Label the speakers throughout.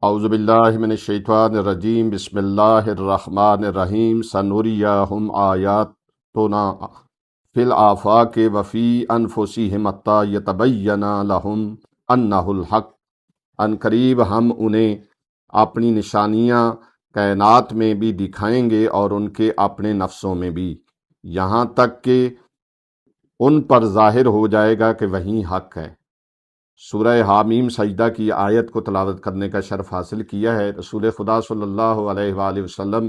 Speaker 1: اعوذ باللہ من الشیطان الرجیم بسم اللہ الرحمن الرحیم سنریہم آیاتنا فی الآفاق وفی انفسہم حتی یتبین لہم انہ الحق۔ ان قریب ہم انہیں اپنی نشانیاں کائنات میں بھی دکھائیں گے اور ان کے اپنے نفسوں میں بھی، یہاں تک کہ ان پر ظاہر ہو جائے گا کہ وہی حق ہے۔ سورہ حامیم سجدہ کی آیت کو تلاوت کرنے کا شرف حاصل کیا ہے۔ رسول خدا صلی اللہ علیہ وآلہ وسلم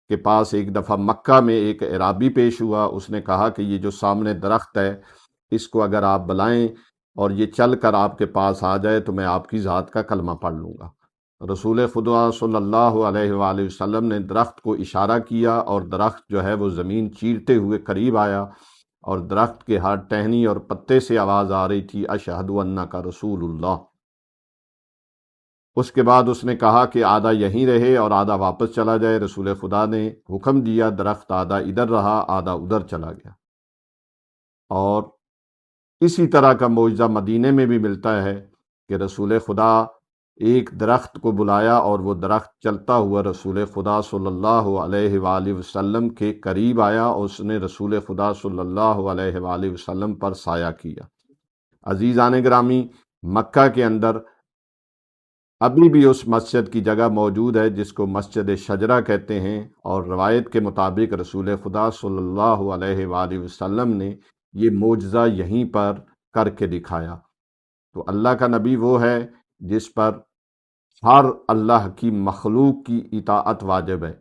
Speaker 1: کے پاس ایک دفعہ مکہ میں ایک اعرابی پیش ہوا۔ اس نے کہا کہ یہ جو سامنے درخت ہے اس کو اگر آپ بلائیں اور یہ چل کر آپ کے پاس آ جائے تو میں آپ کی ذات کا کلمہ پڑھ لوں گا۔ رسول خدا صلی اللہ علیہ وآلہ وسلم نے درخت کو اشارہ کیا اور درخت جو ہے وہ زمین چیرتے ہوئے قریب آیا، اور درخت کے ہر ٹہنی اور پتے سے آواز آ رہی تھی اشہد انک رسول اللہ۔ اس کے بعد اس نے کہا کہ آدھا یہیں رہے اور آدھا واپس چلا جائے۔ رسول خدا نے حکم دیا، درخت آدھا ادھر رہا آدھا ادھر چلا گیا۔ اور اسی طرح کا معجزہ مدینے میں بھی ملتا ہے کہ رسول خدا ایک درخت کو بلایا اور وہ درخت چلتا ہوا رسول خدا صلی اللہ علیہ وآلہ وسلم کے قریب آیا اور اس نے رسول خدا صلی اللہ علیہ وآلہ وسلم پر سایہ کیا۔ عزیزان گرامی، مکہ کے اندر ابھی بھی اس مسجد کی جگہ موجود ہے جس کو مسجد شجرہ کہتے ہیں، اور روایت کے مطابق رسول خدا صلی اللہ علیہ وآلہ وسلم نے یہ معجزہ یہیں پر کر کے دکھایا۔ تو اللہ کا نبی وہ ہے جس پر ہر اللہ کی مخلوق کی اطاعت واجب ہے۔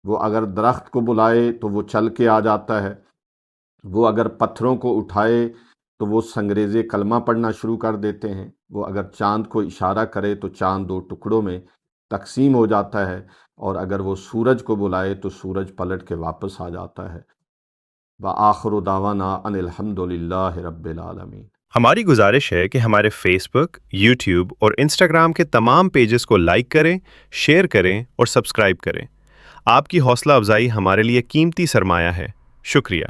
Speaker 1: وہ اگر درخت کو بلائے تو وہ چل کے آ جاتا ہے، وہ اگر پتھروں کو اٹھائے تو وہ سنگریزے کلمہ پڑھنا شروع کر دیتے ہیں، وہ اگر چاند کو اشارہ کرے تو چاند دو ٹکڑوں میں تقسیم ہو جاتا ہے، اور اگر وہ سورج کو بلائے تو سورج پلٹ کے واپس آ جاتا ہے۔ وآخر دعوانا ان الحمد للہ رب العالمین۔
Speaker 2: ہماری گزارش ہے کہ ہمارے فیس بک، یوٹیوب اور انسٹاگرام کے تمام پیجز کو لائک کریں، شیئر کریں اور سبسکرائب کریں۔ آپ کی حوصلہ افزائی ہمارے لیے قیمتی سرمایہ ہے۔ شکریہ۔